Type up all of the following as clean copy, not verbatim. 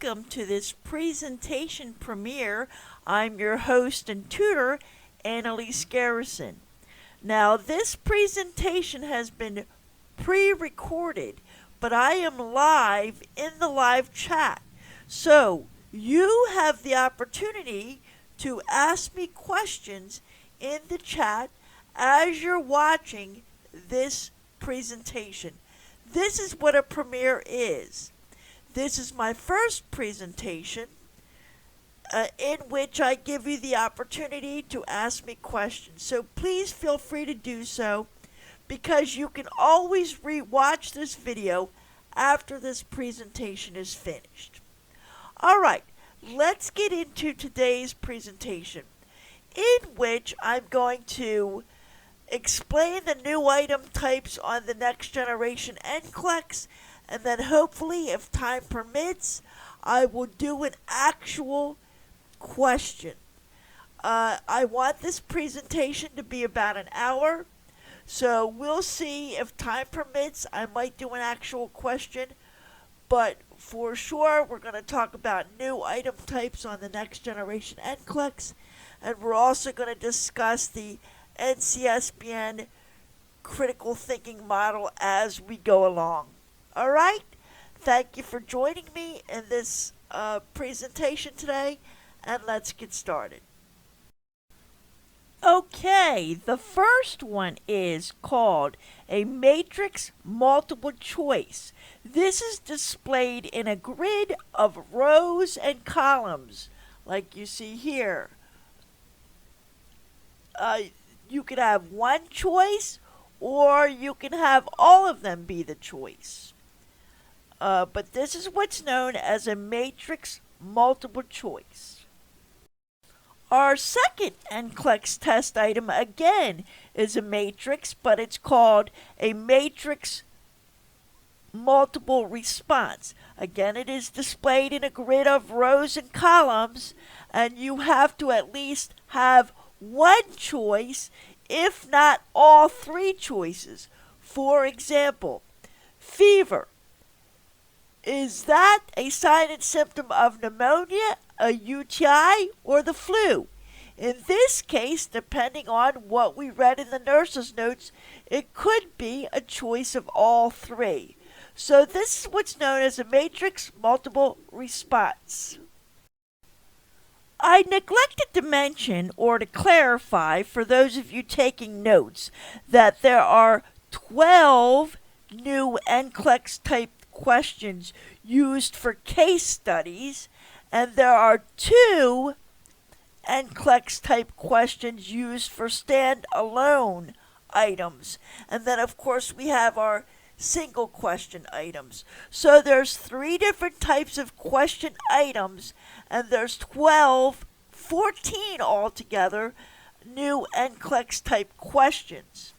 welcome to this presentation premiere. I'm your host and tutor, Annalise Garrison. Now, this presentation has been pre-recorded, but I am live in the live chat. So, you have the opportunity to ask me questions in the chat as you're watching this presentation. This is what a premiere is. This is my first presentation in which I give you the opportunity to ask me questions. So please feel free to do so, because you can always re-watch this video after this presentation is finished. Alright, let's get into today's presentation, in which I'm going to explain the new item types on the Next Generation NCLEX, and then hopefully, if time permits, I will do an actual question. I want this presentation to be about an hour, so we'll see if time permits. I might do an actual question, but for sure we're going to talk about new item types on the Next Generation NCLEX, and we're also going to discuss the NCSBN critical thinking model as we go along. Alright, thank you for joining me in this presentation today, and let's get started. Okay, the first one is called a matrix multiple choice. This is displayed in a grid of rows and columns, like you see here. You could have one choice, or you can have all of them be the choice. But this is what's known as a matrix multiple choice. Our second NCLEX test item, again, is a matrix, but it's called a matrix multiple response. Again, it is displayed in a grid of rows and columns, and you have to at least have one choice, if not all three choices. For example, fever. Is that a sign and symptom of pneumonia, a UTI, or the flu? In this case, depending on what we read in the nurse's notes, it could be a choice of all three. So this is what's known as a matrix multiple response. I neglected to mention, or to clarify for those of you taking notes, that there are 12 new NCLEX type questions used for case studies, and there are 2 NCLEX type questions used for standalone items. And then of course we have our single question items. So there's 3 different types of question items, and there's 14 altogether new NCLEX type questions.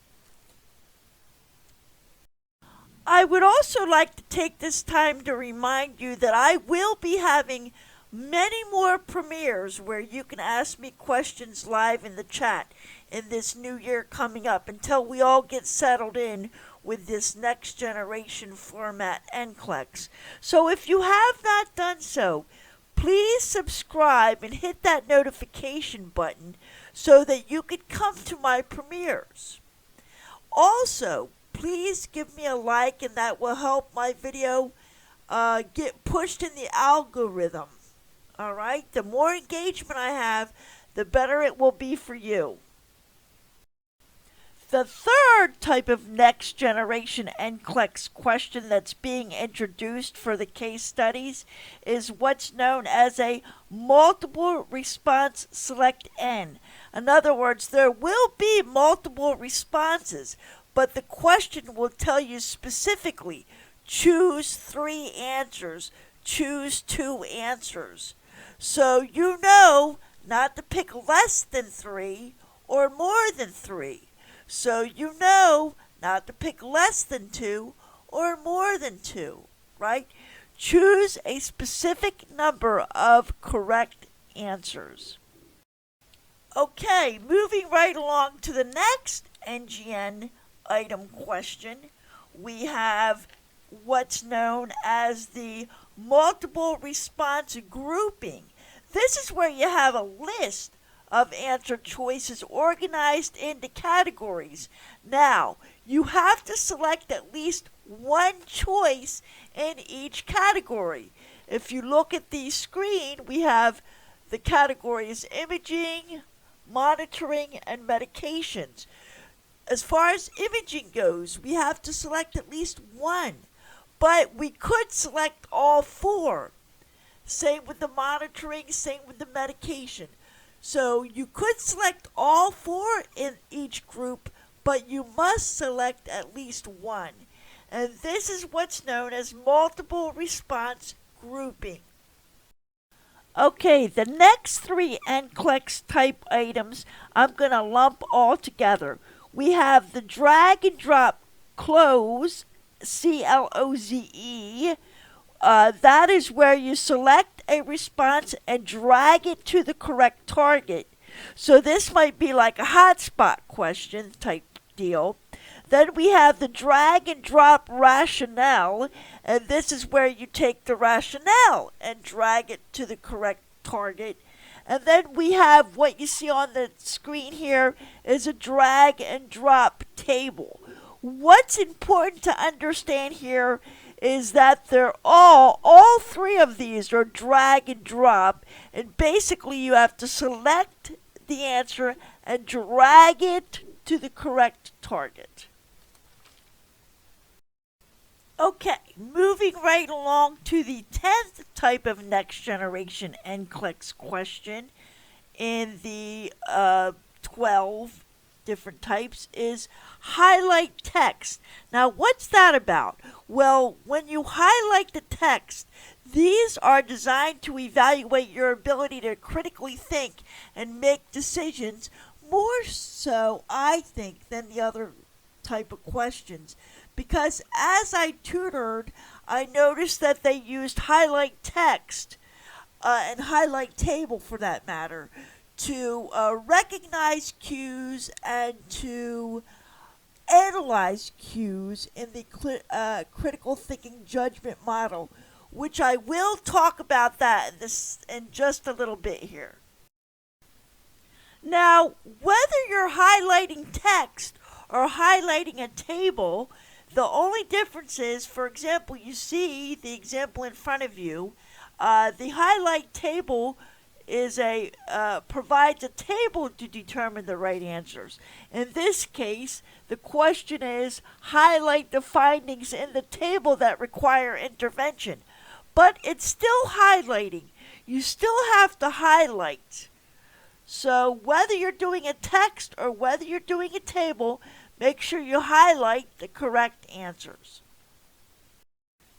I would also like to take this time to remind you that I will be having many more premieres where you can ask me questions live in the chat in this new year coming up, until we all get settled in with this Next Generation format NCLEX. So if you have not done so, please subscribe and hit that notification button so that you can come to my premieres. Also, please give me a like, and that will help my video get pushed in the algorithm. Alright, the more engagement I have, the better it will be for you. The third type of Next Generation NCLEX question that's being introduced for the case studies is what's known as a multiple response select N. In other words, there will be multiple responses, but the question will tell you specifically, choose 3 answers, choose 2 answers. So you know not to pick less than 3 or more than 3. So you know not to pick less than 2 or more than 2, right? Choose a specific number of correct answers. Okay, moving right along to the next NGN item question, we have what's known as the multiple response grouping. This is where you have a list of answer choices organized into categories. Now, you have to select at least one choice in each category. If you look at the screen, we have the categories imaging, monitoring, and medications. As far as imaging goes, we have to select at least one, but we could select all four. Same with the monitoring, same with the medication. So you could select all four in each group, but you must select at least one. And this is what's known as multiple response grouping. Okay, the next three NCLEX type items I'm going to lump all together. We have the drag and drop cloze, CLOZE. That is where you select a response and drag it to the correct target. So this might be like a hotspot question type deal. Then we have the drag and drop rationale, and this is where you take the rationale and drag it to the correct target. And then we have what you see on the screen here is a drag and drop table. What's important to understand here is that they're all three of these are drag and drop, and basically you have to select the answer and drag it to the correct target. Okay, moving right along to the 10th type of next generation NCLEX question in the 12 different types is highlight text. Now, what's that about? Well, when you highlight the text, these are designed to evaluate your ability to critically think and make decisions, more so, I think, than the other type of questions. Because as I tutored, I noticed that they used highlight text and highlight table for that matter to recognize cues and to analyze cues in the critical thinking judgment model, which I will talk about that in just a little bit here. Now, whether you're highlighting text or highlighting a table, the only difference is, for example, you see the example in front of you. The highlight table is provides a table to determine the right answers. In this case, the question is highlight the findings in the table that require intervention. But it's still highlighting. You still have to highlight. So whether you're doing a text or whether you're doing a table, make sure you highlight the correct answers.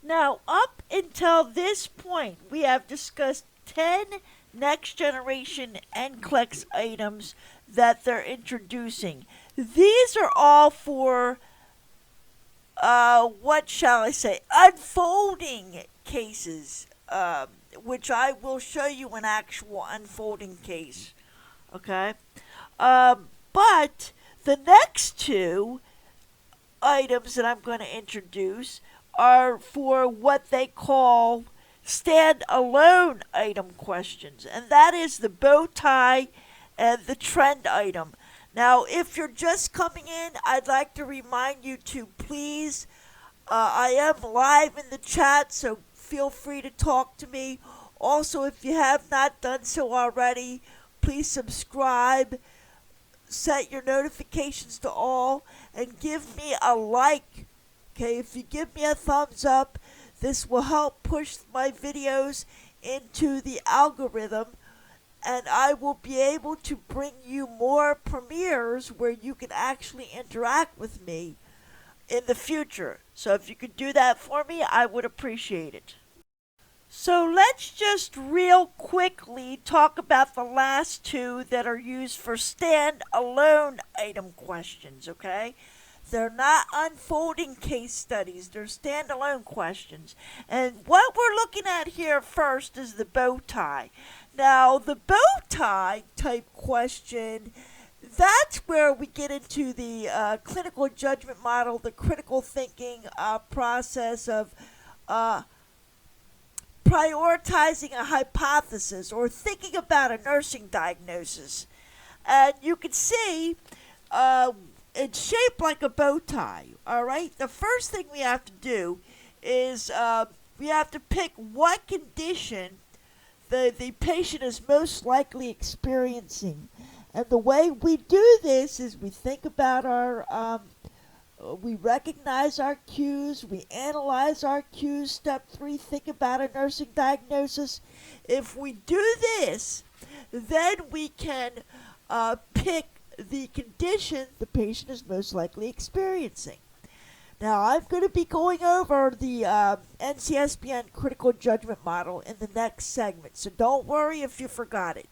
Now, up until this point, we have discussed 10 next generation NCLEX items that they're introducing. These are all for, unfolding cases, which I will show you an actual unfolding case. Okay? But the next two items that I'm going to introduce are for what they call stand-alone item questions, and that is the bow tie and the trend item. Now, if you're just coming in, I'd like to remind you to please, I am live in the chat, so feel free to talk to me. Also, if you have not done so already, please subscribe, set your notifications to all, and give me a like. Okay, if you give me a thumbs up, this will help push my videos into the algorithm, and I will be able to bring you more premieres where you can actually interact with me in the future. So if you could do that for me, I would appreciate it. So let's just real quickly talk about the last two that are used for stand-alone item questions, okay? They're not unfolding case studies, they're standalone questions. And what we're looking at here first is the bow tie. Now, the bow tie type question, that's where we get into the clinical judgment model, the critical thinking process of prioritizing a hypothesis or thinking about a nursing diagnosis. And you can see it's shaped like a bow tie, all right? The first thing we have to do is we have to pick what condition the patient is most likely experiencing. And the way we do this is we think about we recognize our cues, we analyze our cues. Step 3, think about a nursing diagnosis. If we do this, then we can pick the condition the patient is most likely experiencing. Now, I'm going to be going over the NCSBN critical judgment model in the next segment, so don't worry if you forgot it.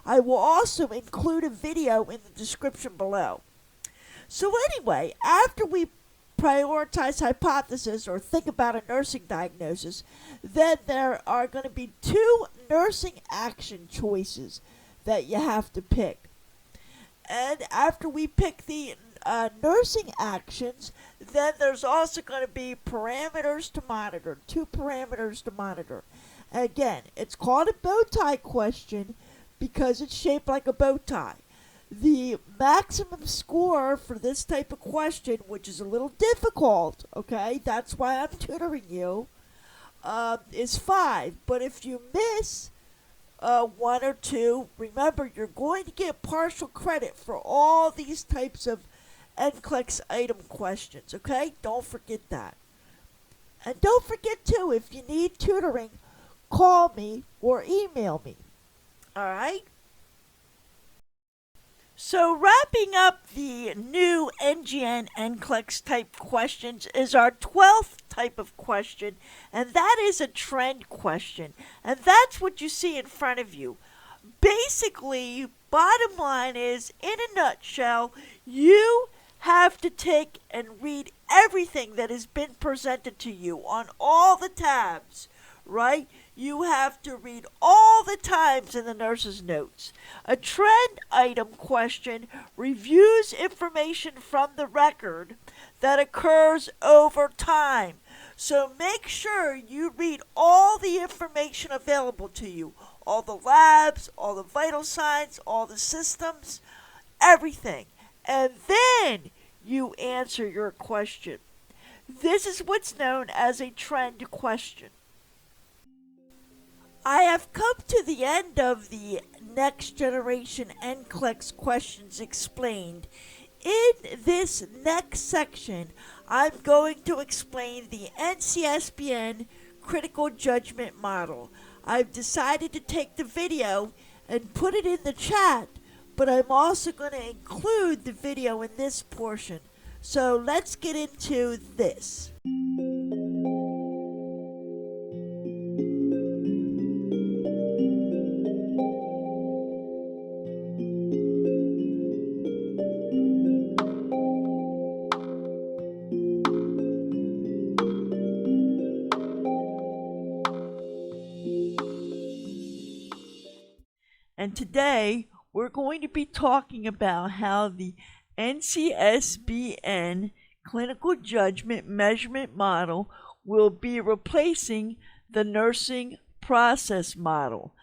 I will also include a video in the description below. So anyway, after we prioritize hypothesis or think about a nursing diagnosis, then there are going to be 2 nursing action choices that you have to pick. And after we pick the nursing actions, then there's also going to be parameters to monitor, 2 parameters to monitor. Again, it's called a bow tie question because it's shaped like a bow tie. The maximum score for this type of question, which is a little difficult, okay, that's why I'm tutoring you, is 5. But if you miss 1 or 2, remember you're going to get partial credit for all these types of NCLEX item questions, okay? Don't forget that. And don't forget too, if you need tutoring, call me or email me. Alright? So wrapping up the new NGN NCLEX type questions is our 12th type of question, and that is a trend question. And that's what you see in front of you. Basically, bottom line is, in a nutshell, you have to take and read everything that has been presented to you on all the tabs, right? You have to read all the times in the nurse's notes. A trend item question reviews information from the record that occurs over time. So make sure you read all the information available to you. All the labs, all the vital signs, all the systems, everything. And then you answer your question. This is what's known as a trend question. I have come to the end of the Next Generation NCLEX Questions Explained. In this next section, I'm going to explain the NCSBN Critical Judgment Model. I've decided to take the video and put it in the chat, but I'm also going to include the video in this portion. So let's get into this. And today, we're going to be talking about how the NCSBN Clinical Judgment Measurement Model will be replacing the Nursing Process Model.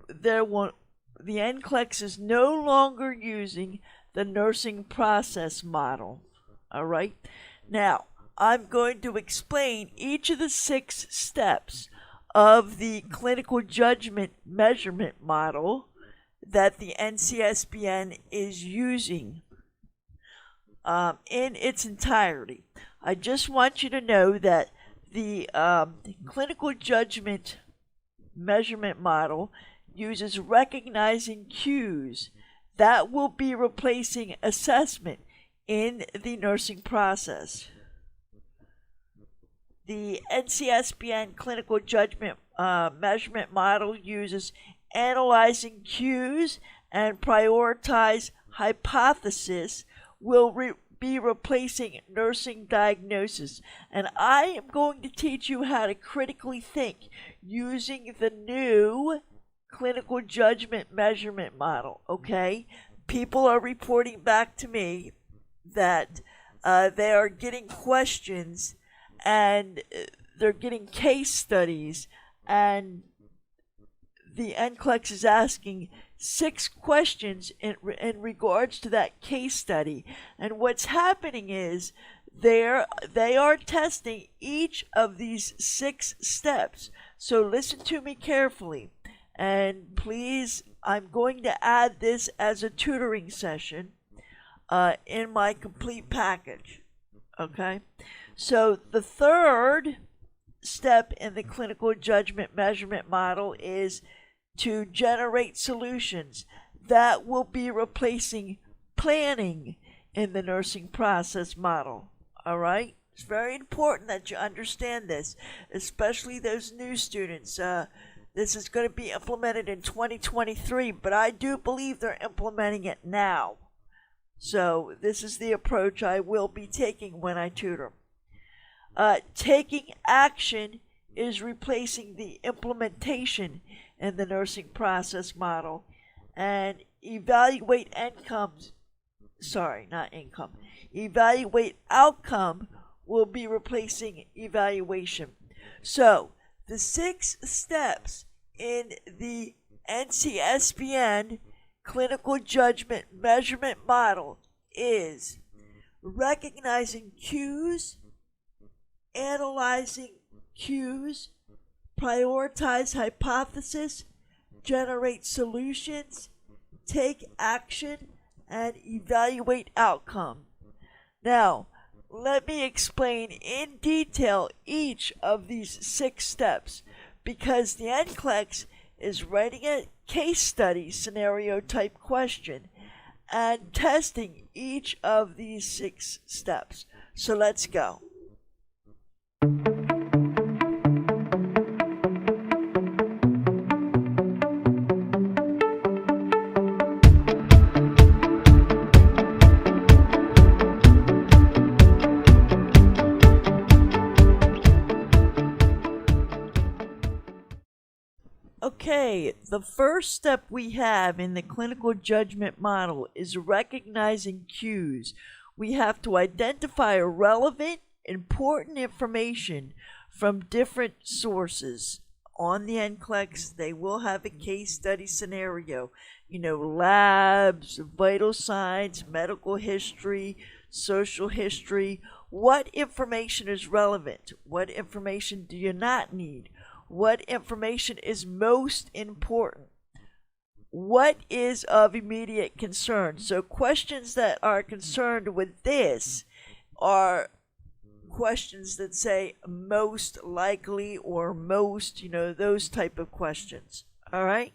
The NCLEX is no longer using the Nursing Process Model. All right? Now, I'm going to explain each of the 6 steps of the clinical judgment measurement model that the NCSBN is using in its entirety. I just want you to know that the clinical judgment measurement model uses recognizing cues that will be replacing assessment in the nursing process. The NCSBN clinical judgment measurement model uses analyzing cues and prioritize hypothesis will be replacing nursing diagnosis. And I am going to teach you how to critically think using the new clinical judgment measurement model, okay? People are reporting back to me that they are getting questions and they're getting case studies, and the NCLEX is asking 6 questions in regards to that case study. And what's happening is they are testing each of these 6 steps. So listen to me carefully. And please, I'm going to add this as a tutoring session in my complete package. Okay? So the third step in the clinical judgment measurement model is to generate solutions that will be replacing planning in the nursing process model. All right? It's very important that you understand this, especially those new students. This is going to be implemented in 2023, but I do believe they're implementing it now. So this is the approach I will be taking when I tutor. Taking action is replacing the implementation in the nursing process model, and evaluate outcome will be replacing evaluation. So the 6 steps in the NCSBN clinical judgment measurement model is recognizing cues, analyzing cues, prioritize hypothesis, generate solutions, take action, and evaluate outcome. Now, let me explain in detail each of these 6 steps, because the NCLEX is writing a case study scenario type question and testing each of these 6 steps. So let's go. Okay, the first step we have in the clinical judgment model is recognizing cues. We have to identify relevant, important information from different sources. On the NCLEX, they will have a case study scenario. Labs, vital signs, medical history, social history. What information is relevant? What information do you not need? What information is most important? What is of immediate concern? So questions that are concerned with this are questions that say most likely or most, those type of questions. All right?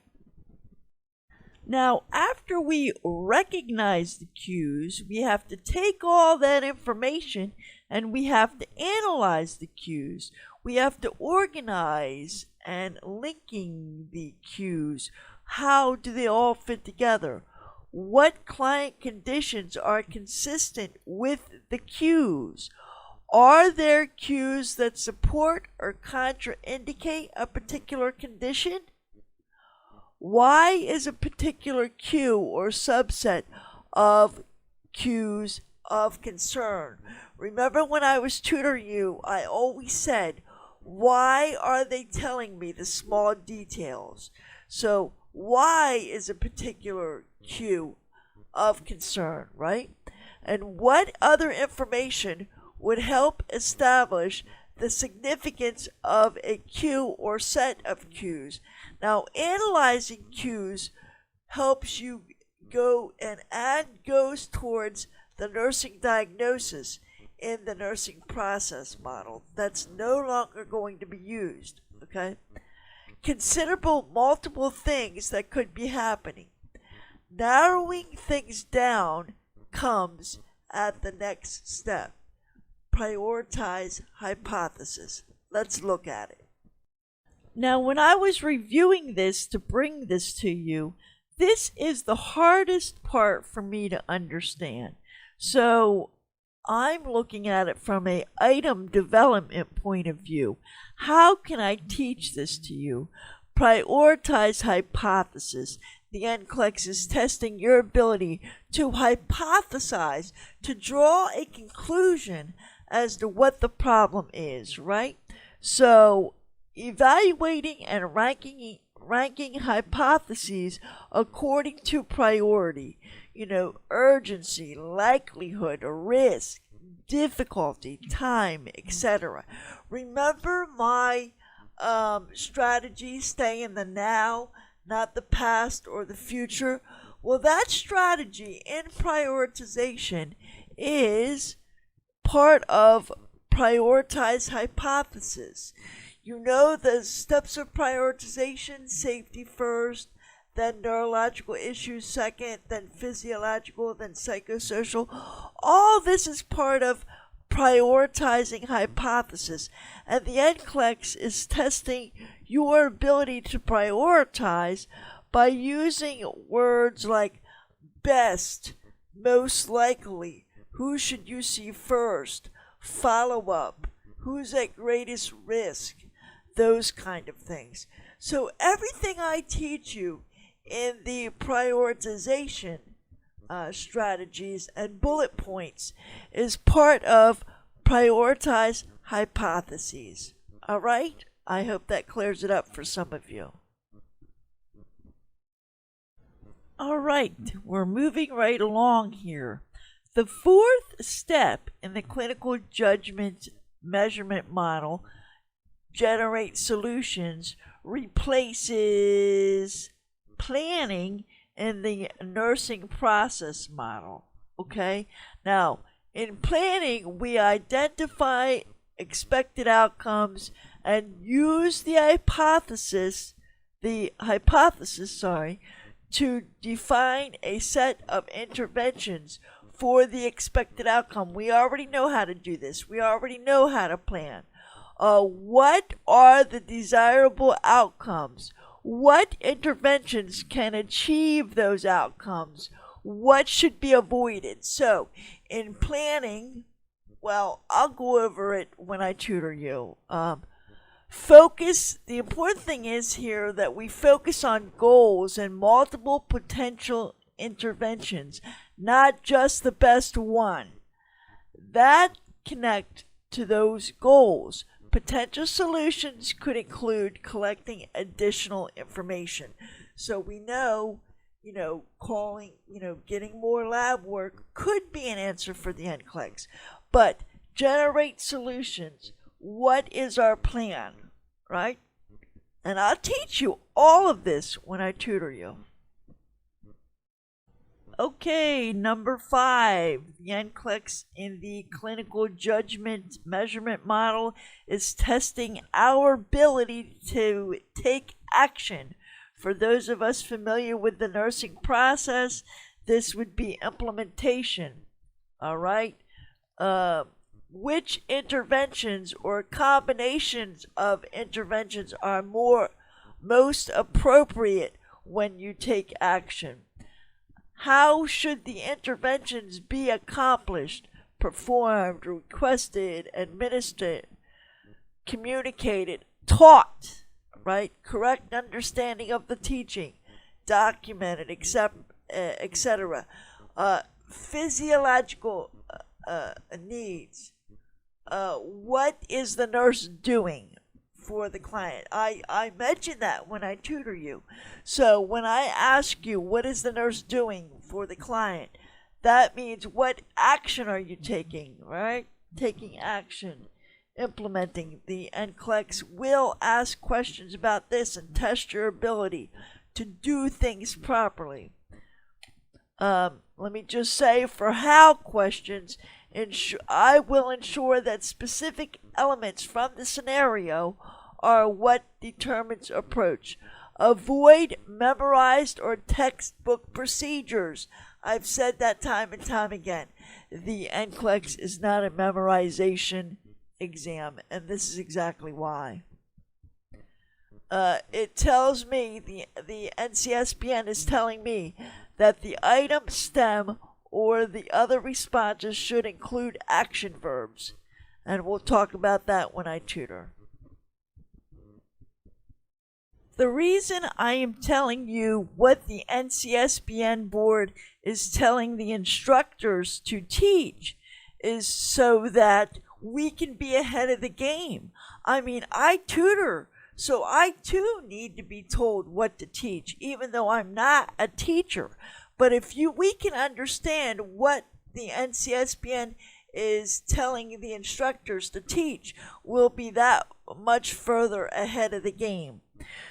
Now, after we recognize the cues, we have to take all that information and we have to analyze the cues. We have to organize and linking the cues. How do they all fit together? What client conditions are consistent with the cues? Are there cues that support or contraindicate a particular condition? Why is a particular cue or subset of cues of concern? Remember when I was tutoring you, I always said, why are they telling me the small details? So why is a particular cue of concern, right? And what other information would help establish the significance of a cue or set of cues? Now, analyzing cues helps you go and goes towards the nursing diagnosis in the nursing process model. That's no longer going to be used, okay? Considerable multiple things that could be happening. Narrowing things down comes at the next step. Prioritize hypothesis. Let's look at it. Now, when I was reviewing this to bring this to you, this is the hardest part for me to understand. So I'm looking at it from an item development point of view. How can I teach this to you? Prioritize hypothesis. The NCLEX is testing your ability to hypothesize, to draw a conclusion as to what the problem is, right? So, evaluating and ranking hypotheses according to priority, urgency, likelihood, risk, difficulty, time, etc. Remember my strategy, stay in the now, not the past or the future? Well, that strategy in prioritization is part of prioritize hypothesis. You know the steps of prioritization: safety first, then neurological issues second, then physiological, then psychosocial. All this is part of prioritizing hypothesis, and the NCLEX is testing your ability to prioritize by using words like best, most likely, who should you see first, follow up, who's at greatest risk, those kind of things. So everything I teach you in the prioritization strategies and bullet points is part of prioritize hypotheses. All right? I hope that clears it up for some of you. All right, we're moving right along here. The fourth step in the clinical judgment measurement model, generate solutions, replaces planning in the nursing process model. Okay? Now, in planning, we identify expected outcomes and use the hypothesis, to define a set of interventions for the expected outcome. We already know how to do this. We already know how to plan. What are the desirable outcomes? What interventions can achieve those outcomes? What should be avoided? So, in planning, well, I'll go over it when I tutor you. Focus, the important thing is here that we focus on goals and multiple potential interventions, not just the best one. That connect to those goals. Potential solutions could include collecting additional information. So we know, getting more lab work could be an answer for the NCLEX. But generate solutions. What is our plan, right? And I'll teach you all of this when I tutor you. Okay, number 5, the NCLEX in the clinical judgment measurement model is testing our ability to take action. For those of us familiar with the nursing process, this would be implementation. All right? Which interventions or combinations of interventions are most appropriate when you take action? How should the interventions be accomplished, performed, requested, administered, communicated, taught, right? Correct understanding of the teaching, documented, etc. Physiological needs. What is the nurse doing for the client? I mentioned that when I tutor you. So when I ask you, what is the nurse doing for the client? That means what action are you taking, right? Taking action, implementing. The NCLEX will ask questions about this and test your ability to do things properly. Let me just say, for how questions, I will ensure that specific elements from the scenario are what determines approach. Avoid memorized or textbook procedures. I've said that time and time again. The NCLEX is not a memorization exam, and this is exactly why. It tells me, the NCSBN is telling me that the item stem or the other responses should include action verbs. And we'll talk about that when I tutor. The reason I am telling you what the NCSBN board is telling the instructors to teach is so that we can be ahead of the game. I mean, I tutor, so I too need to be told what to teach, even though I'm not a teacher. But if we can understand what the NCSBN is telling the instructors to teach, we'll be that much further ahead of the game.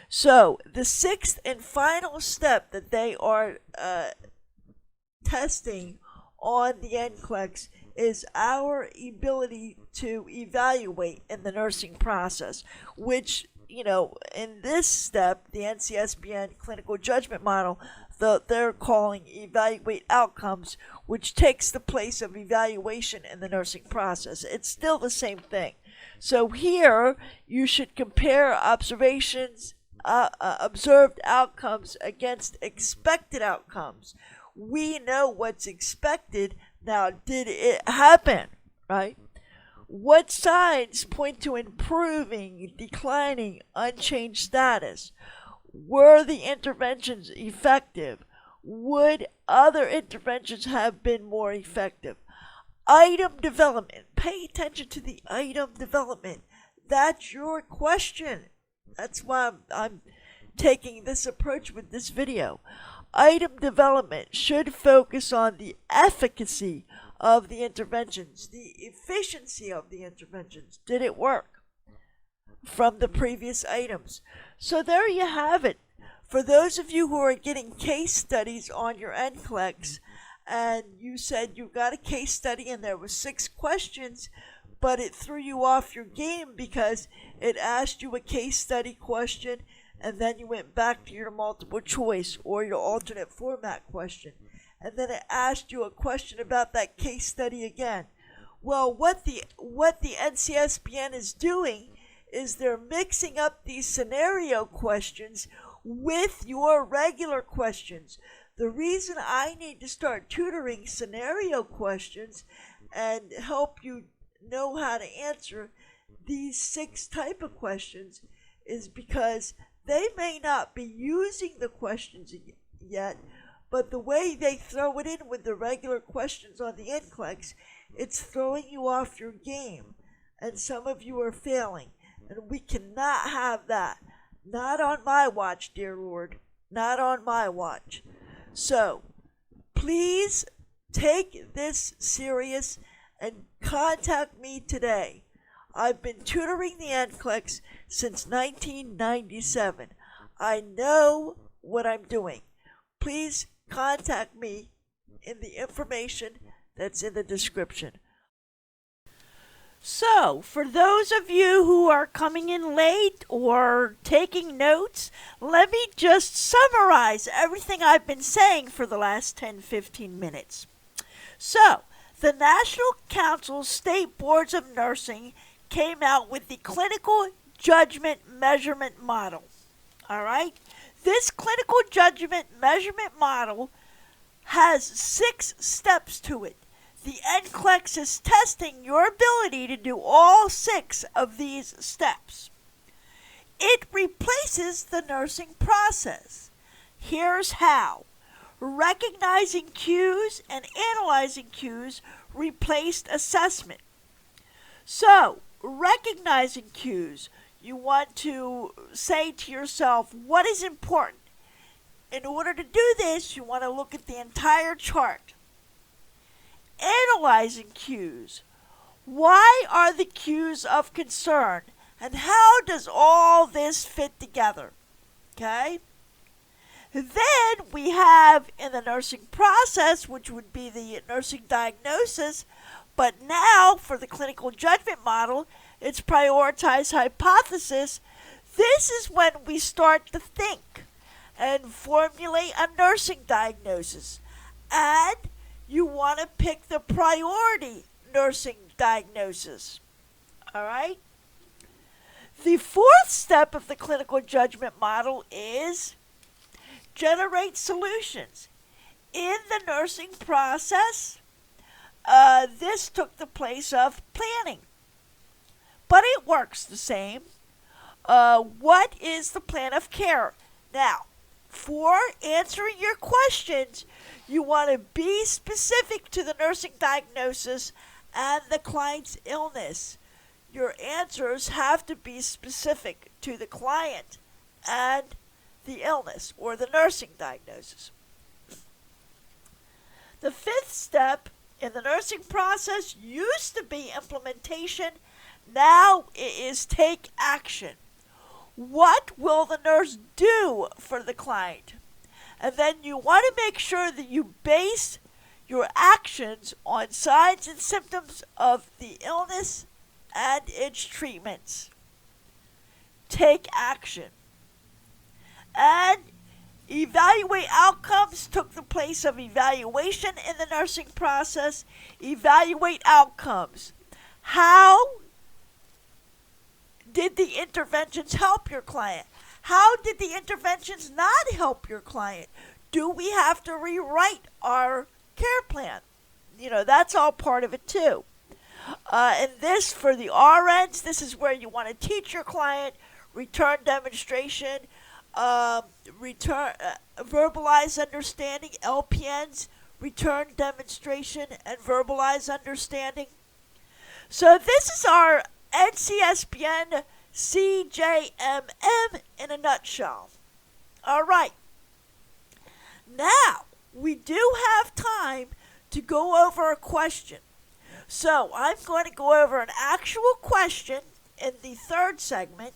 So the sixth and final step that they are testing on the NCLEX is our ability to evaluate in the nursing process, which, in this step, the NCSBN clinical judgment model, they're calling evaluate outcomes, which takes the place of evaluation in the nursing process. It's still the same thing. So here, you should compare observed outcomes against expected outcomes. We know what's expected. Now, did it happen, right? What signs point to improving, declining, unchanged status? Were the interventions effective? Would other interventions have been more effective? Item development. Pay attention to the item development. That's your question. That's why I'm taking this approach with this video. Item development should focus on the efficacy of the interventions, the efficiency of the interventions. Did it work from the previous items? So there you have it. For those of you who are getting case studies on your NCLEX, and you said you got a case study and there was 6 questions, but it threw you off your game because it asked you a case study question and then you went back to your multiple choice or your alternate format question, and then it asked you a question about that case study again. Well, what the NCSBN is doing is they're mixing up these scenario questions with your regular questions. The reason I need to start tutoring scenario questions and help you know how to answer these 6 type of questions is because they may not be using the questions yet, but the way they throw it in with the regular questions on the NCLEX, it's throwing you off your game, and some of you are failing, and we cannot have that. Not on my watch, dear Lord. Not on my watch. So, please take this serious and contact me today. I've been tutoring the NCLEX since 1997. I know what I'm doing. Please contact me in the information that's in the description. So, for those of you who are coming in late or taking notes, let me just summarize everything I've been saying for the last 10-15 minutes. So, the National Council State Boards of Nursing came out with the Clinical Judgment Measurement Model. All right? This Clinical Judgment Measurement Model has 6 steps to it. The NCLEX is testing your ability to do all 6 of these steps. It replaces the nursing process. Here's how. Recognizing cues and analyzing cues replaced assessment. So, recognizing cues, you want to say to yourself, what is important? In order to do this, you want to look at the entire chart. Analyzing cues. Why are the cues of concern? And how does all this fit together? Okay? Then we have in the nursing process, which would be the nursing diagnosis, but now for the clinical judgment model, it's prioritized hypothesis. This is when we start to think and formulate a nursing diagnosis. And you want to pick the priority nursing diagnosis. All right? The 4th step of the clinical judgment model is generate solutions. In the nursing process, this took the place of planning. But it works the same. What is the plan of care? Now, for answering your questions, you want to be specific to the nursing diagnosis and the client's illness. your answers have to be specific to the client and the illness or the nursing diagnosis. The fifth step in the nursing process used to be implementation. Now it is take action. What will the nurse do for the client? And then you want to make sure that you base your actions on signs and symptoms of the illness and its treatments. Take action. And evaluate outcomes took the place of evaluation in the nursing process. Evaluate outcomes. How did the interventions help your client? How did the interventions not help your client? Do we have to rewrite our care plan? That's all part of it too. And this, for the RNs, this is where you want to teach your client, return demonstration, verbalize understanding. LPNs, return demonstration and verbalize understanding. So this is our NCSBN CJMM in a nutshell. All right. Now, we do have time to go over a question. So I'm going to go over an actual question in the third segment,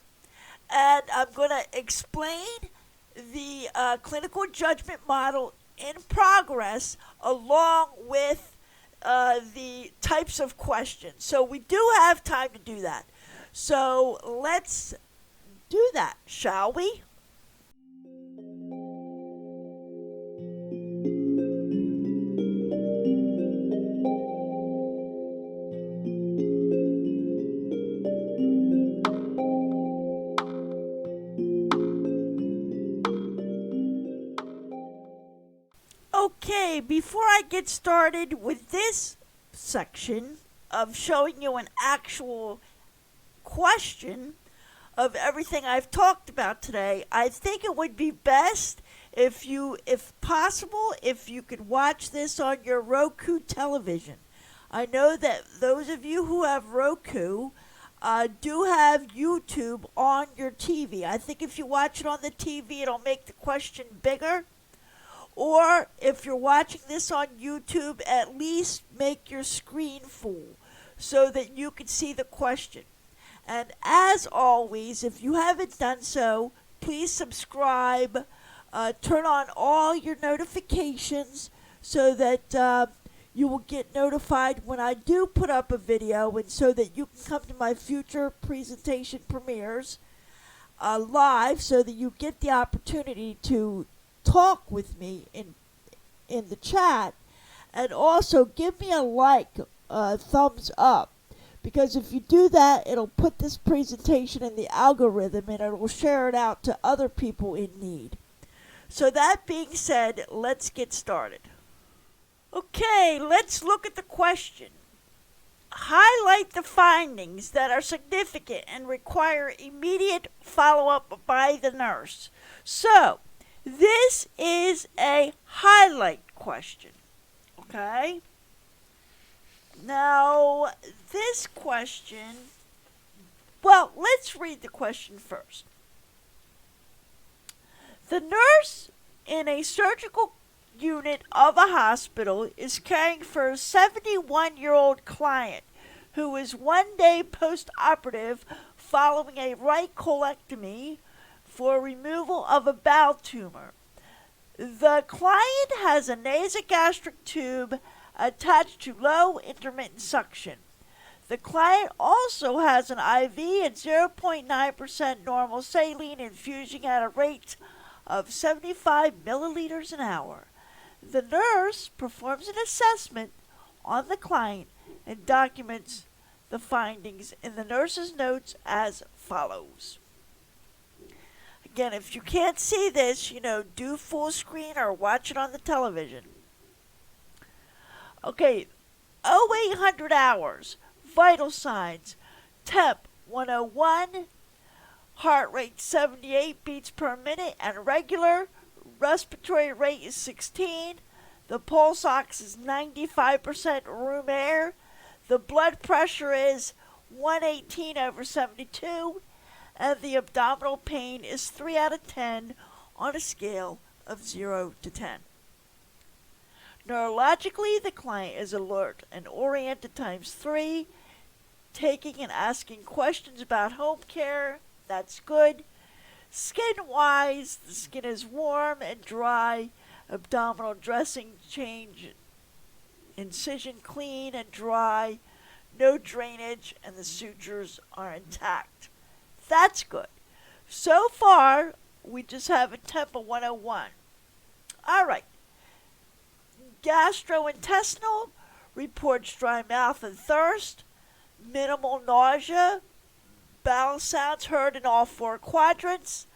and I'm going to explain the clinical judgment model in progress along with the types of questions. So we do have time to do that. So let's do that, shall we? Okay, before I get started with this section of showing you an actual question of everything I've talked about today, I think it would be best if possible, if you could watch this on your Roku television. I know that those of you who have Roku do have YouTube on your TV. I think if you watch it on the TV, it'll make the question bigger. Or if you're watching this on YouTube, at least make your screen full so that you can see the question. And as always, if you haven't done so, please subscribe, turn on all your notifications so that you will get notified when I do put up a video, and so that you can come to my future presentation premieres live, so that you get the opportunity to talk with me in the chat. And also give me a like, thumbs up, because if you do that, it'll put this presentation in the algorithm and it will share it out to other people in need. So that being said, let's get started. Okay, let's look at the question. Highlight the findings that are significant and require immediate follow-up by the nurse. So, this is a highlight question, okay? Now, this question, well, let's read the question first. The nurse in a surgical unit of a hospital is caring for a 71-year-old client who is 1 day post-operative following a right colectomy for removal of a bowel tumor. The client has a nasogastric tube attached to low intermittent suction. The client also has an IV at 0.9% normal saline infusing at a rate of 75 milliliters an hour. The nurse performs an assessment on the client and documents the findings in the nurse's notes as follows. Again, if you can't see this, do full screen or watch it on the television. Okay, 0800 hours, vital signs, temp 101, heart rate 78 beats per minute and regular, respiratory rate is 16, the pulse ox is 95% room air, the blood pressure is 118/72, and the abdominal pain is 3 out of 10 on a scale of 0 to 10. Neurologically, the client is alert and oriented times 3, taking and asking questions about home care. That's good. Skin-wise, the skin is warm and dry. Abdominal dressing change. Incision clean and dry. No drainage, and the sutures are intact. That's good. So far, we just have a temp of 101. All right. Gastrointestinal reports dry mouth and thirst, minimal nausea, bowel sounds heard in all 4 quadrants.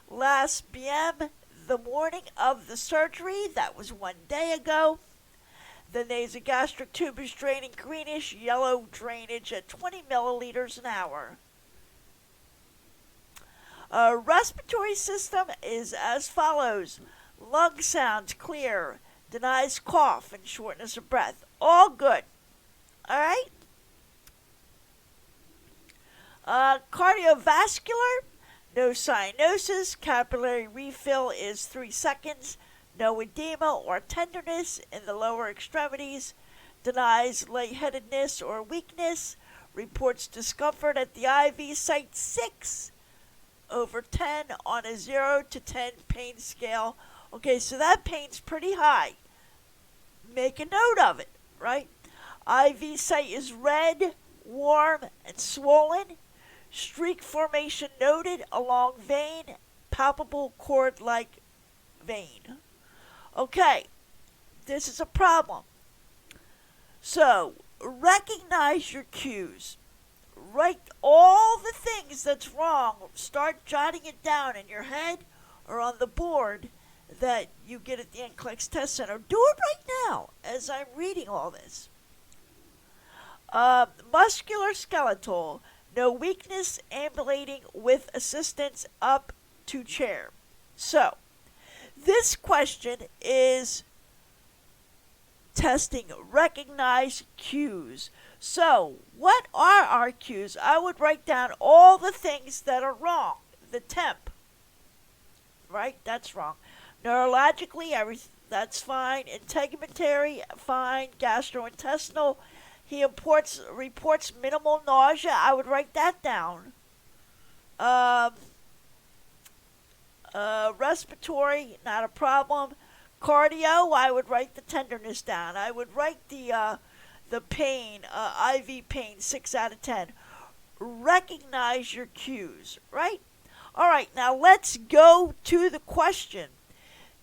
Last BM, the morning of the surgery, that was 1 day ago. The nasogastric tube is draining greenish yellow drainage at 20 milliliters an hour. Respiratory system is as follows. Lung sounds clear. Denies cough and shortness of breath. All good. All right? Cardiovascular, no cyanosis. Capillary refill is 3 seconds. No edema or tenderness in the lower extremities. Denies lightheadedness or weakness. Reports discomfort at the IV site 6/10 on a 0 to 10 pain scale. Okay, so that pain's pretty high. Make a note of it, right? IV site is red, warm, and swollen. Streak formation noted along vein, palpable cord-like vein. Okay, this is a problem. So, recognize your cues. Write all the things that's wrong. Start jotting it down in your head or on the board that you get at the NCLEX Test Center. Do it right now as I'm reading all this. Muscular skeletal, no weakness, ambulating with assistance up to chair. So, this question is testing recognize cues. So, what are our cues? I would write down all the things that are wrong. The temp, right? That's wrong. Neurologically, that's fine. Integumentary, fine. Gastrointestinal, he reports minimal nausea. I would write that down. Respiratory, not a problem. Cardio, I would write the tenderness down. I would write the pain, IV pain, 6 out of 10. Recognize your cues, right? All right, now let's go to the question.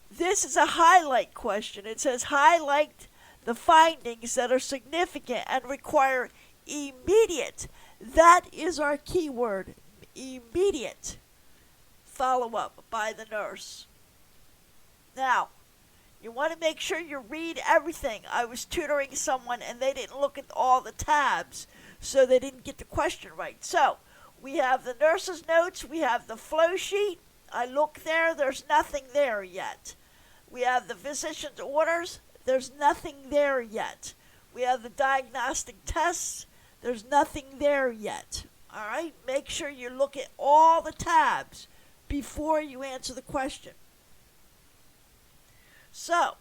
This is a highlight question. It says highlight the findings that are significant and require immediate. That is our key word, immediate follow-up by the nurse. Now, you want to make sure you read everything. I was tutoring someone and they didn't look at all the tabs, so they didn't get the question right. So, we have the nurse's notes, we have the flow sheet. I look there, there's nothing there yet. We have the physician's orders, there's nothing there yet. We have the diagnostic tests, there's nothing there yet. All right, make sure you look at all the tabs before you answer the question. So,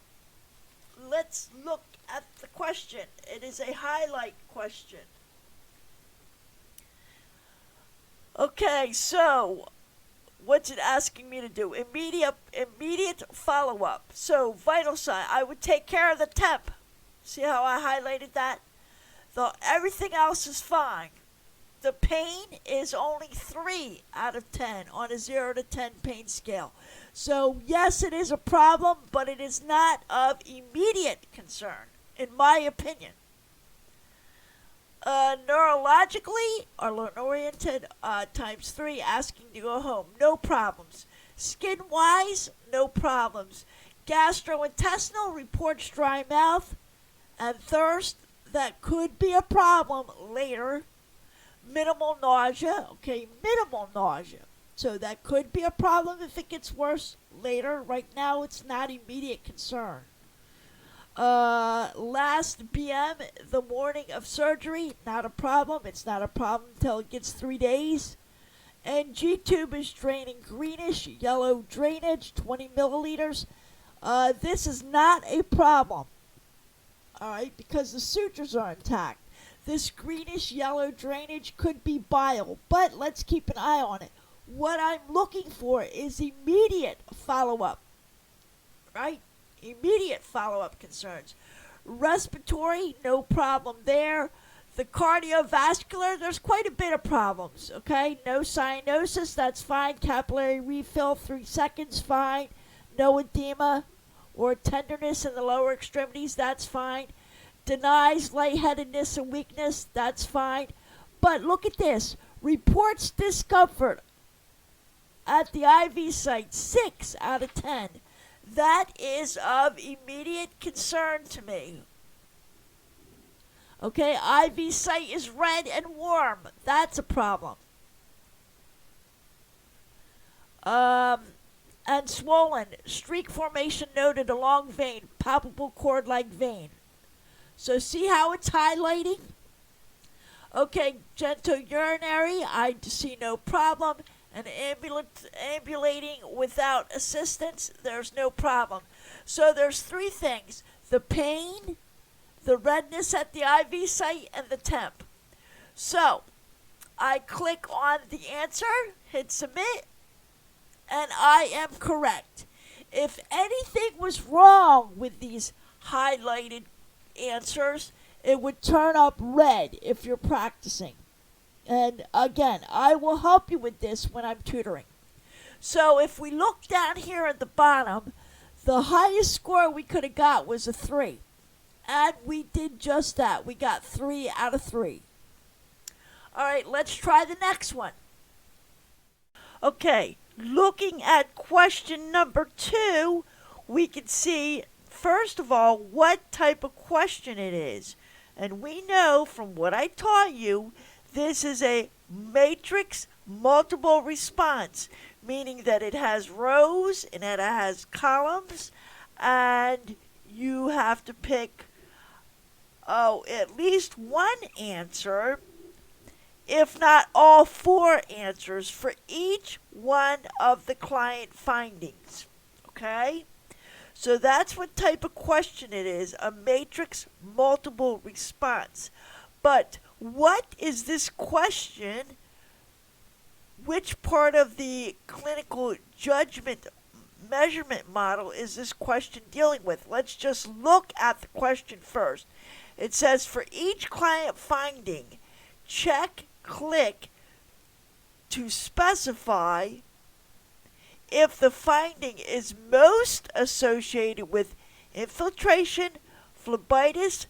let's look at the question. It is a highlight question. Okay, so what's it asking me to do? Immediate follow-up. So, vital sign. I would take care of the temp. See how I highlighted that? Everything else is fine. The pain is only 3 out of 10 on a 0 to 10 pain scale. So, yes, it is a problem, but it is not of immediate concern, in my opinion. Neurologically, alert-oriented, times 3, asking to go home. No problems. Skin-wise, no problems. Gastrointestinal, reports dry mouth and thirst. That could be a problem later. Minimal nausea. Okay, minimal nausea. So that could be a problem if it gets worse later. Right now, it's not immediate concern. last BM the morning of surgery, not a problem. It's not a problem until it gets 3 days. And G-tube is draining greenish yellow drainage, 20 milliliters. This is not a problem, all right, because the sutures are intact. This greenish yellow drainage could be bile, but let's keep an eye on it. What I'm looking for is immediate follow-up, right? Immediate follow-up concerns. Respiratory, no problem there. The cardiovascular, there's quite a bit of problems, okay? No cyanosis, that's fine. Capillary refill, 3 seconds, fine. No edema or tenderness in the lower extremities, that's fine. Denies lightheadedness and weakness, that's fine. But look at this. Reports discomfort at the IV site, 6 out of 10. That is of immediate concern to me. Okay, IV site is red and warm. That's a problem. And swollen. Streak formation noted along vein. Palpable cord-like vein. So see how it's highlighting? Okay, genitourinary, I see no problem. And ambulating without assistance, there's no problem. So there's 3 things. The pain, the redness at the IV site, and the temp. So I click on the answer, hit submit, and I am correct. If anything was wrong with these highlighted answers, it would turn up red if you're practicing. And again, I will help you with this when I'm tutoring. So if we look down here at the bottom, the highest score we could have got was a 3. And we did just that. We got 3 out of 3. All right, let's try the next one. Okay, looking at question number 2, we can see, first of all, what type of question it is. And we know from what I taught you, this is a matrix multiple response, meaning that it has rows and that it has columns, and you have to pick at least one answer, if not all 4 answers for each one of the client findings. Okay? So that's what type of question it is, a matrix multiple response. But what is this question? Which part of the clinical judgment measurement model is this question dealing with? Let's just look at the question first. It says for each client finding, click to specify if the finding is most associated with infiltration, phlebitis,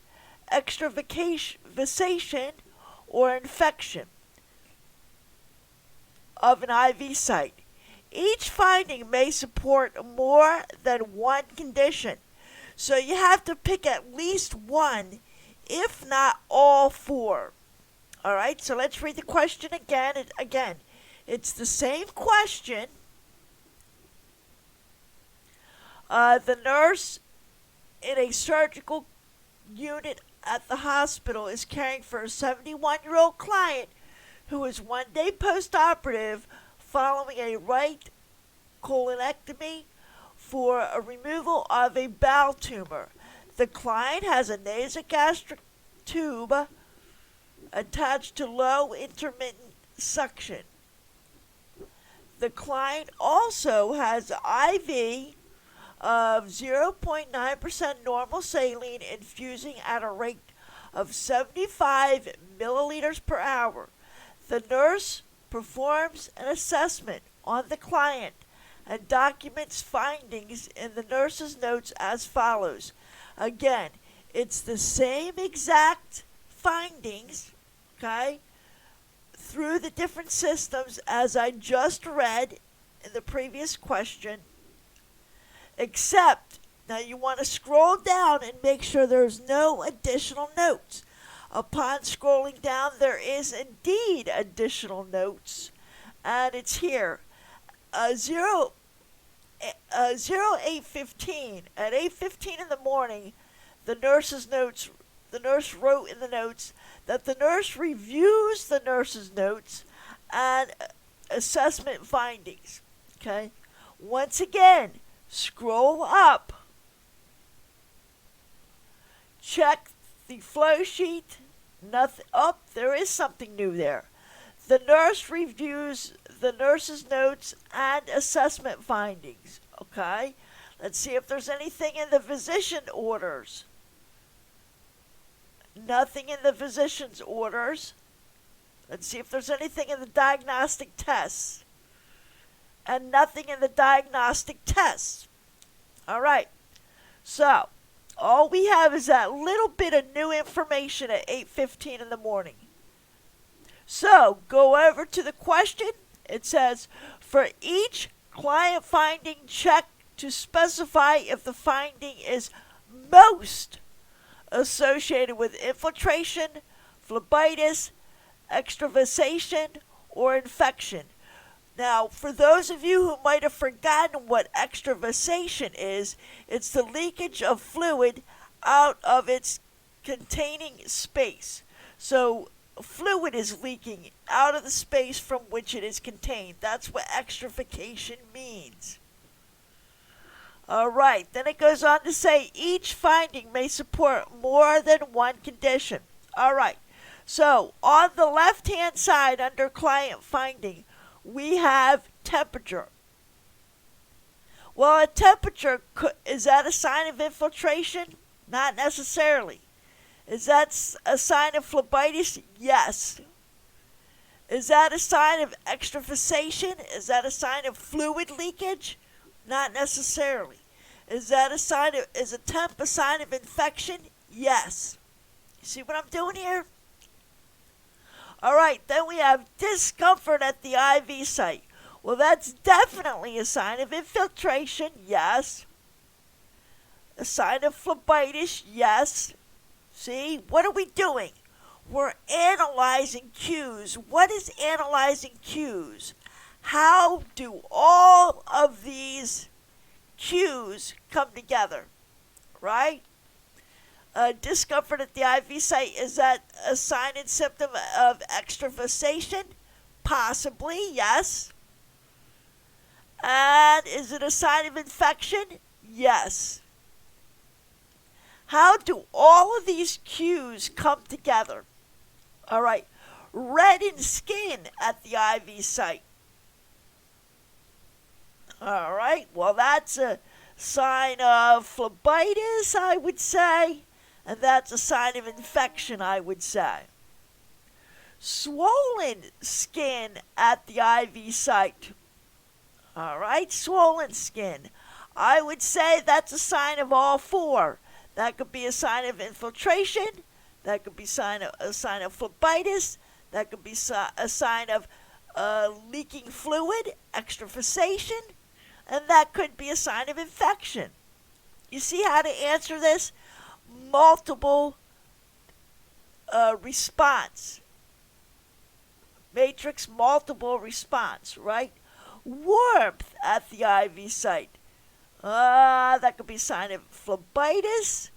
extravasation, or infection of an IV site. Each finding may support more than one condition, so you have to pick at least one, if not all 4. All right, so let's read the question again. Again, it's the same question. The nurse in a surgical unit at the hospital is caring for a 71-year-old client who is 1 day post-operative following a right colonectomy for a removal of a bowel tumor. The client has a nasogastric tube attached to low intermittent suction. The client also has IV of 0.9% normal saline infusing at a rate of 75 milliliters per hour. The nurse performs an assessment on the client and documents findings in the nurse's notes as follows. Again, it's the same exact findings, okay, through the different systems as I just read in the previous question, except now you want to scroll down and make sure there's no additional notes. Upon scrolling down, there is indeed additional notes, and it's here. 0815. At 8:15 in the morning, the nurse's notes, the nurse wrote in the notes that the nurse reviews the nurse's notes and assessment findings. Okay? Once again, scroll up. Check the flow sheet. Nothing. Oh, there is something new there. The nurse reviews the nurse's notes and assessment findings. Okay? Let's see if there's anything in the physician orders. Nothing in the physician's orders. Let's see if there's anything in the diagnostic tests. And nothing in the diagnostic tests. All right. So, all we have is that little bit of new information at 8:15 in the morning. So, go over to the question. It says, for each client finding, check to specify if the finding is most associated with infiltration, phlebitis, extravasation, or infection. Now, for those of you who might have forgotten what extravasation is, it's the leakage of fluid out of its containing space. So, fluid is leaking out of the space from which it is contained. That's what extravasation means. Alright, then it goes on to say each finding may support more than one condition. Alright, so on the left-hand side under client finding, we have temperature. Well, a temperature, is that a sign of infiltration? Not necessarily. Is that a sign of phlebitis? Yes. Is that a sign of extravasation? Is that a sign of fluid leakage? Not necessarily. Is a temp a sign of infection? Yes. You see what I'm doing here? Alright, then we have discomfort at the IV site. Well, that's definitely a sign of infiltration, yes. A sign of phlebitis, yes. See, what are we doing? We're analyzing cues. What is analyzing cues? How do all of these cues come together, right? Discomfort at the IV site, is that a sign and symptom of extravasation? Possibly, yes. And is it a sign of infection? Yes. How do all of these cues come together? All right, reddened skin at the IV site. All right, well, that's a sign of phlebitis, I would say, and that's a sign of infection, I would say. Swollen skin at the IV site. All right, swollen skin. I would say that's a sign of all four. That could be a sign of infiltration. That could be a sign of phlebitis. That could be a sign of leaking fluid, extravasation. And that could be a sign of infection. You see how to answer this? Multiple response. Matrix multiple response, right? Warmth at the IV site. That could be a sign of phlebitis.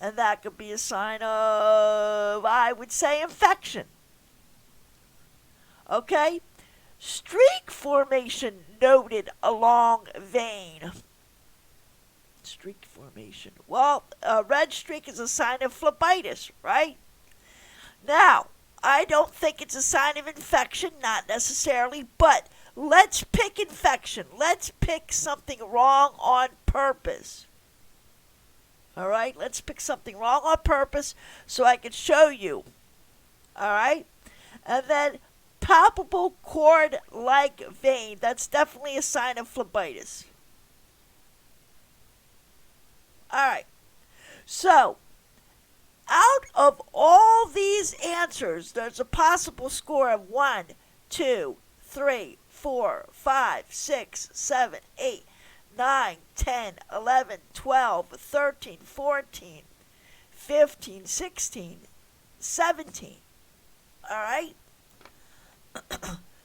And that could be a sign of, I would say, infection. Okay? Streak formation noted along vein. Streak formation. Well, a red streak is a sign of phlebitis, right? Now, I don't think it's a sign of infection, not necessarily, but let's pick infection. Let's pick something wrong on purpose. All right, let's pick something wrong on purpose so I can show you. All right, and then palpable cord-like vein. That's definitely a sign of phlebitis. All right, so out of all these answers, there's a possible score of 1, 2, 3, 4, 5, 6, 7, 8, 9, 10, 11, 12, 13, 14, 15, 16, 17. All right?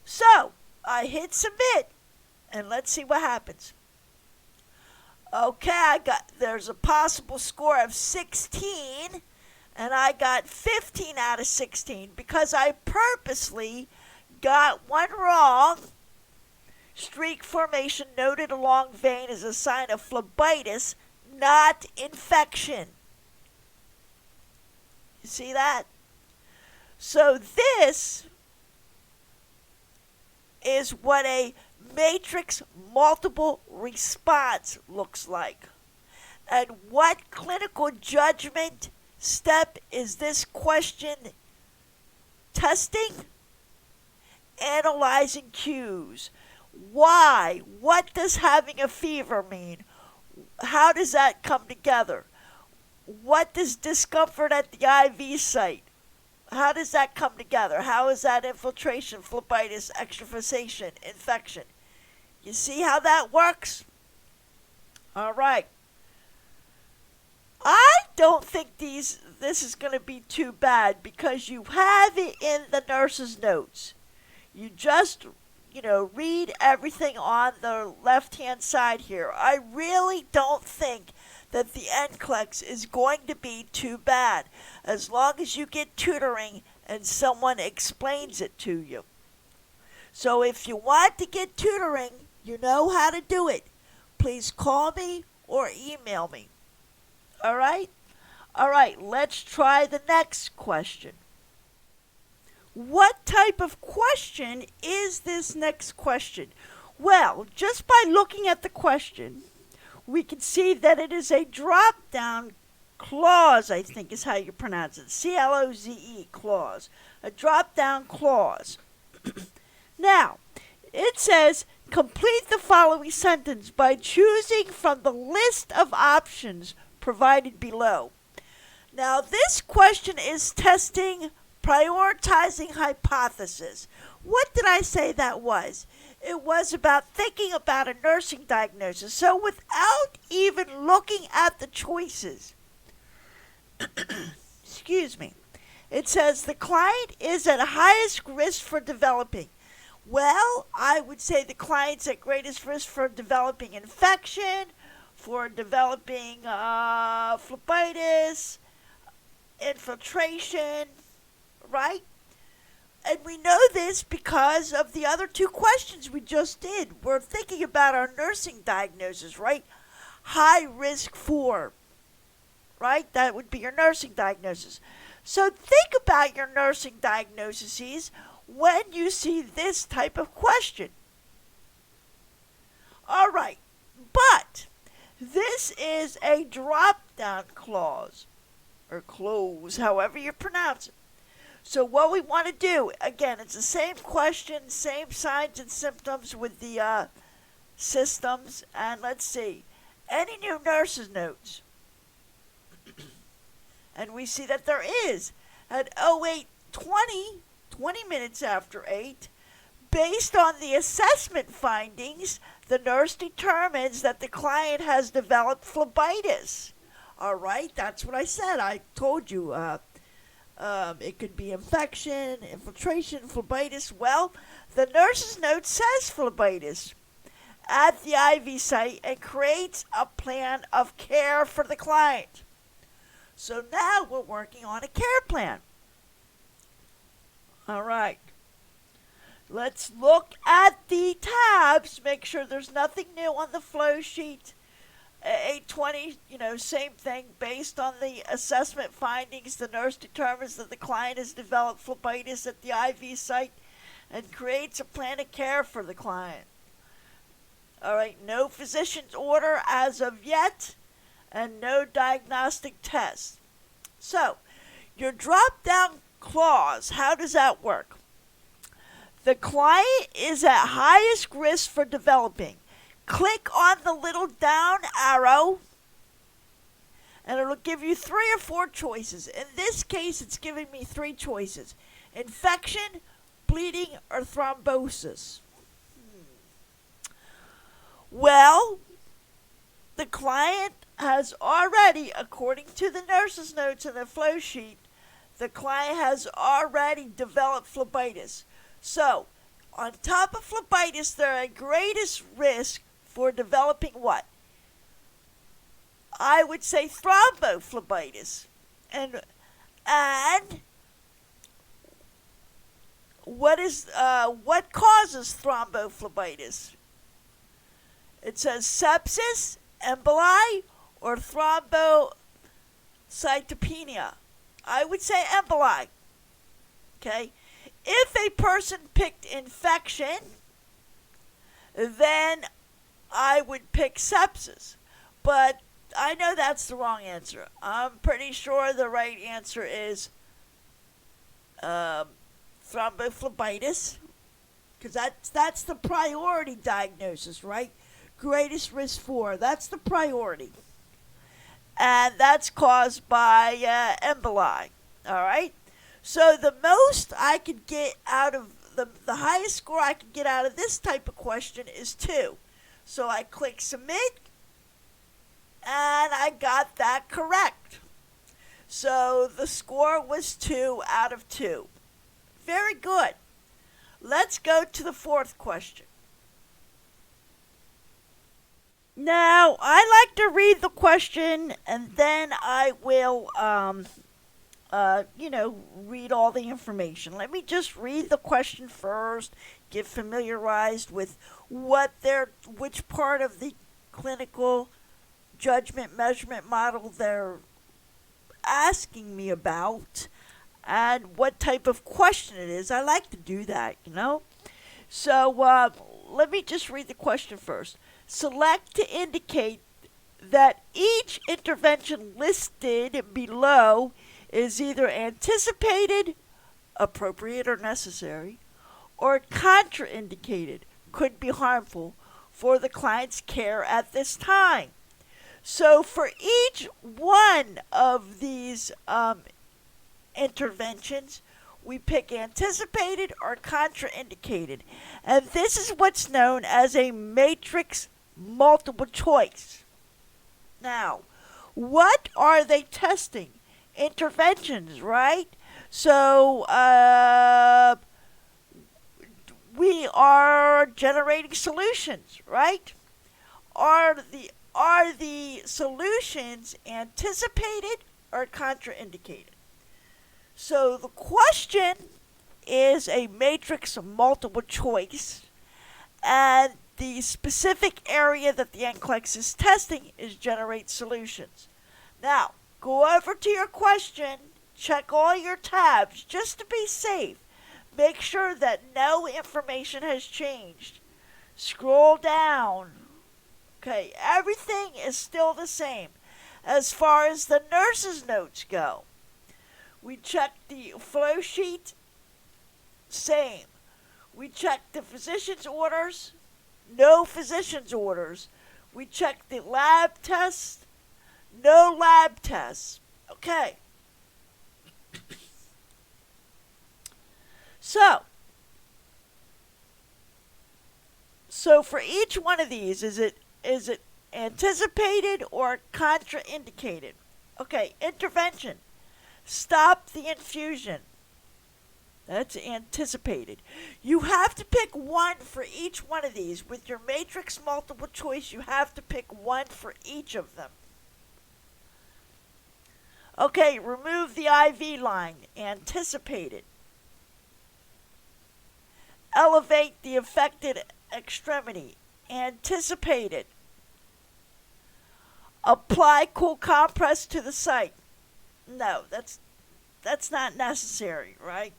So, I hit submit, and let's see what happens. Okay, there's a possible score of 16, and I got 15 out of 16 because I purposely got one wrong. Streak formation noted along vein is a sign of phlebitis, not infection. You see that? So this is what a matrix multiple response looks like. And what clinical judgment step is this question testing? Analyzing cues. Why? What does having a fever mean? How does that come together? What does discomfort at the IV site? How does that come together? How is that infiltration, phlebitis, extravasation, infection? You see how that works? All right. I don't think this is going to be too bad because you have it in the nurse's notes. You just, read everything on the left-hand side here. I really don't think that the NCLEX is going to be too bad as long as you get tutoring and someone explains it to you. So if you want to get tutoring, you know how to do it. Please call me or email me. All right? All right, let's try the next question. What type of question is this next question? Well, just by looking at the question, we can see that it is a drop-down clause, I think is how you pronounce it. C-L-O-Z-E, clause. A drop-down clause. Now, it says, complete the following sentence by choosing from the list of options provided below. Now, this question is testing prioritizing hypothesis. What did I say that was? It was about thinking about a nursing diagnosis. So without even looking at the choices, excuse me, it says the client is at highest risk for developing. Well, I would say the client's at greatest risk for developing infection, for developing phlebitis, infiltration, right? And we know this because of the other two questions we just did. We're thinking about our nursing diagnosis, right? High risk for, right? That would be your nursing diagnosis. So think about your nursing diagnoses when you see this type of question. All right, but this is a drop-down clause, or clause, however you pronounce it. So what we want to do, again, it's the same question, same signs and symptoms with the systems. And let's see, any new nurses notes? And we see that there is at 08:20, 20 minutes after 8, based on the assessment findings, the nurse determines that the client has developed phlebitis. All right, that's what I said. I told you it could be infection, infiltration, phlebitis. Well, the nurse's note says phlebitis at the IV site and creates a plan of care for the client. So now we're working on a care plan. All right. Let's look at the tabs. Make sure there's nothing new on the flow sheet. 8:20, same thing. Based on the assessment findings, the nurse determines that the client has developed phlebitis at the IV site and creates a plan of care for the client. All right, no physician's order as of yet, and no diagnostic test. So, your drop-down clause, how does that work? The client is at highest risk for developing. Click on the little down arrow, and it'll give you 3 or 4 choices. In this case, it's giving me 3 choices: infection, bleeding, or thrombosis. Well, the client has already, according to the nurse's notes in the flow sheet, the client has already developed phlebitis. So, on top of phlebitis, they're at greatest risk for developing what? I would say thrombophlebitis. And what causes thrombophlebitis? It says sepsis, emboli, or thrombocytopenia. I would say emboli. Okay? If a person picked infection, then I would pick sepsis. But I know that's the wrong answer. I'm pretty sure the right answer is thrombophlebitis, because that's the priority diagnosis, right? Greatest risk for, that's the priority. And that's caused by emboli. All right? So the most I could get out of, the highest score I could get out of this type of question is 2. So I click submit, and I got that correct. So the score was 2 out of 2. Very good. Let's go to the 4th question. Now, I like to read the question, and then I will, read all the information. Let me just read the question first, get familiarized with which part of the clinical judgment measurement model they're asking me about, and what type of question it is. I like to do that, So let me just read the question first. Select to indicate that each intervention listed below is either anticipated, appropriate or necessary, or contraindicated, could be harmful for the client's care at this time. So for each one of these interventions, we pick anticipated or contraindicated. And this is what's known as a matrix multiple choice. Now, what are they testing? Interventions, right? So we are generating solutions, right? Are the solutions anticipated or contraindicated? So the question is a matrix of multiple choice, and the specific area that the NCLEX is testing is generate solutions. Now, go over to your question, check all your tabs just to be safe. Make sure that no information has changed. Scroll down. Okay, everything is still the same as far as the nurse's notes go. We check the flow sheet, same. We check the physician's orders, no physician's orders. We check the lab tests, no lab tests. Okay. So for each one of these, is it anticipated or contraindicated? Okay, intervention. Stop the infusion. That's anticipated. You have to pick one for each one of these. With your matrix multiple choice, you have to pick one for each of them. Okay, remove the IV line. Anticipated. Elevate the affected extremity. Anticipated. Apply cool compress to the site. No, that's not necessary, right?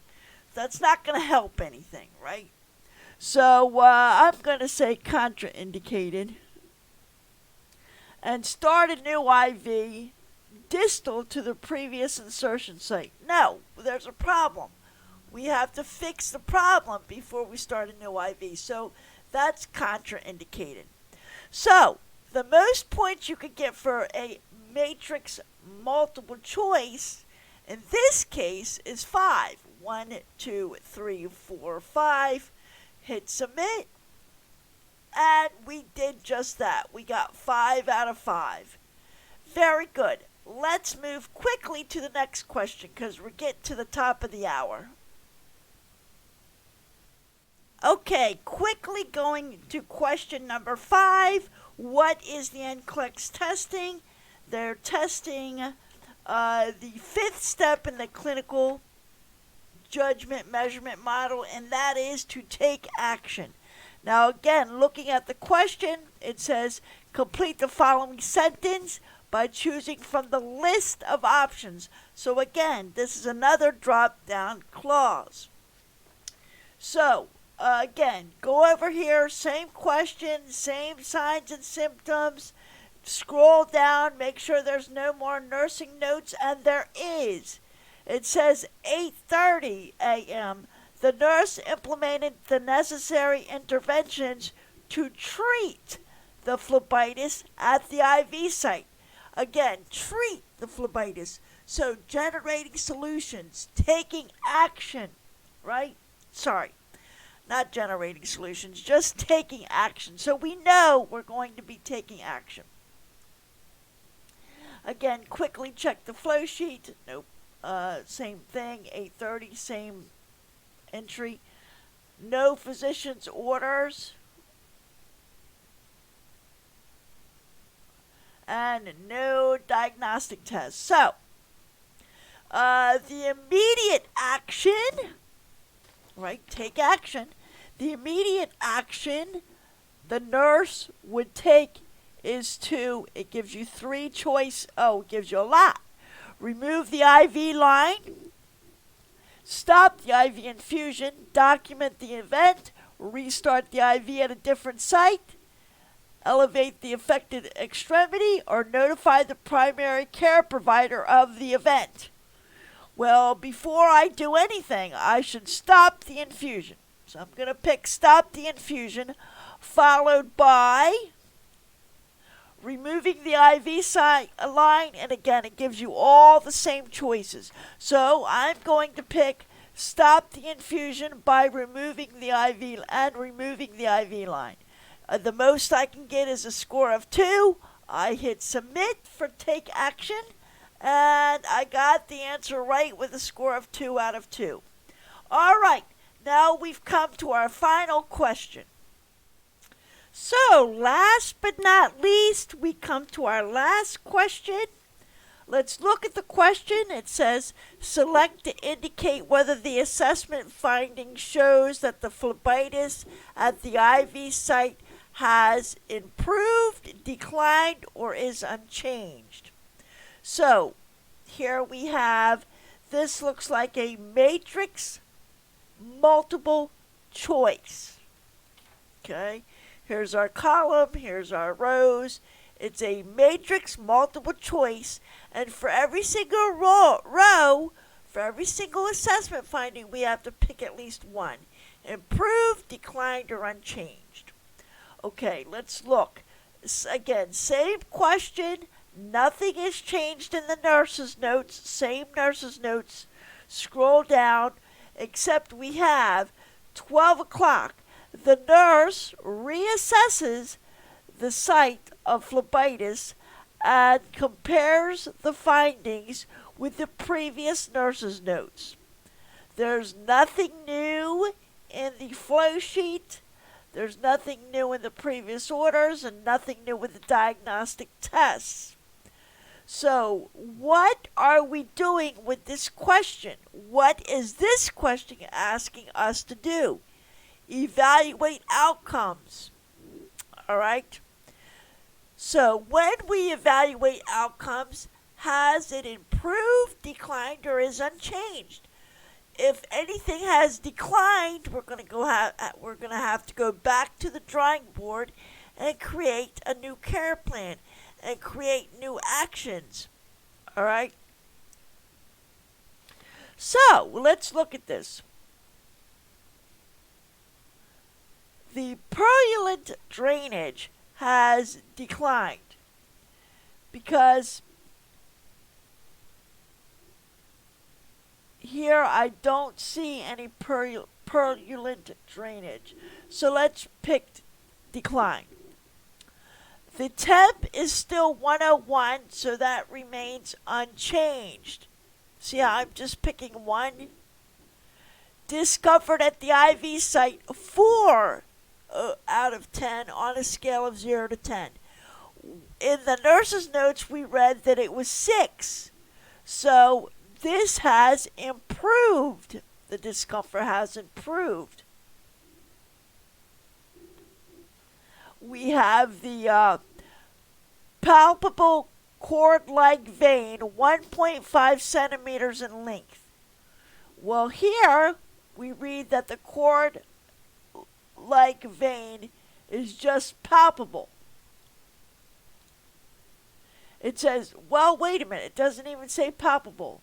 That's not going to help anything, right? So I'm going to say contraindicated. And start a new IV distal to the previous insertion site. No, there's a problem. We have to fix the problem before we start a new IV. So that's contraindicated. So the most points you could get for a matrix multiple choice in this case is 5. 1, 2, 3, 4, 5. Hit submit. And we did just that. We got 5 out of 5. Very good. Let's move quickly to the next question because we're getting to the top of the hour. Okay, quickly going to question number 5. What is the NCLEX testing? They're testing the fifth step in the clinical judgment measurement model, and that is to take action. Now, again, looking at the question, it says complete the following sentence by choosing from the list of options. So, again, this is another drop down clause. So, again, go over here, same question, same signs and symptoms. Scroll down, make sure there's no more nursing notes, and there is. It says 8:30 a.m. The nurse implemented the necessary interventions to treat the phlebitis at the IV site. Again, treat the phlebitis. So generating solutions, taking action, right? Sorry, not generating solutions, just taking action. So we know we're going to be taking action. Again, quickly check the flow sheet. Nope. Same thing, 8:30, same entry. No physician's orders. And no diagnostic tests. So, the immediate action, right, take action. The immediate action the nurse would take is to, it gives you three choice, it gives you a lot. Remove the IV line, stop the IV infusion, document the event, restart the IV at a different site, elevate the affected extremity, or notify the primary care provider of the event. Well, before I do anything, I should stop the infusion. So I'm going to pick stop the infusion, followed by removing the IV line, and again, it gives you all the same choices. So I'm going to pick stop the infusion by removing the IV line. The most I can get is a score of 2. I hit submit for take action, and I got the answer right with a score of 2 out of 2. All right, now we've come to our final question. So, last but not least, we come to our last question. Let's look at the question. It says, select to indicate whether the assessment finding shows that the phlebitis at the IV site has improved, declined, or is unchanged. So, here we have, this looks like a matrix multiple choice. Okay? Here's our column, here's our rows. It's a matrix multiple choice, and for every single row, for every single assessment finding, we have to pick at least one. Improved, declined, or unchanged. Okay, let's look. Again, same question. Nothing is changed in the nurse's notes. Same nurse's notes. Scroll down, except we have 12 o'clock. The nurse reassesses the site of phlebitis and compares the findings with the previous nurse's notes. There's nothing new in the flow sheet. There's nothing new in the previous orders and nothing new with the diagnostic tests. So, what are we doing with this question? What is this question asking us to do? Evaluate outcomes. All right? So, when we evaluate outcomes, has it improved, declined, or is unchanged? If anything has declined, we're going to have to go back to the drawing board and create a new care plan and create new actions. All right? So, let's look at this. The purulent drainage has declined because here I don't see any purulent drainage. So let's pick decline. The temp is still 101, so that remains unchanged. See how I'm just picking one? Discomfort at the IV site, 4 out of 10 on a scale of 0 to 10. in the nurse's notes, we read that it was 6. So this has improved. The discomfort has improved. We have the palpable cord-like vein, 1.5 centimeters in length. Well, here we read that the cord-like vein is just palpable. It says, well, wait a minute, it doesn't even say palpable.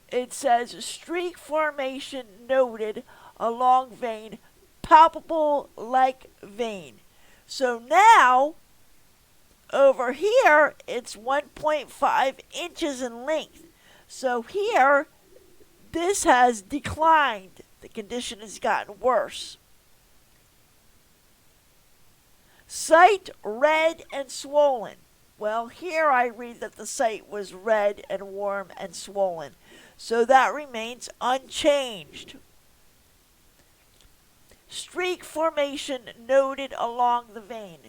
It says streak formation noted along vein, palpable like vein. So now, over here, it's 1.5 inches in length. So here, this has declined. The condition has gotten worse. Site red and swollen. Well, here I read that the site was red and warm and swollen. So that remains unchanged. Streak formation noted along the vein.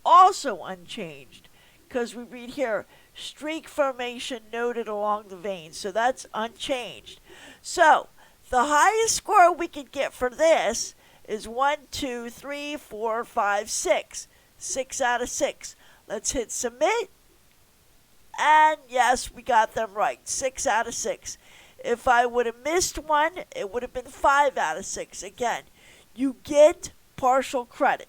Also unchanged. Because we read here, streak formation noted along the vein. So that's unchanged. So, the highest score we can get for this is 1, 2, 3, 4, 5, 6. 6 out of 6. Let's hit submit. And yes, we got them right. 6 out of 6. If I would have missed one, it would have been 5 out of 6. Again, you get partial credit.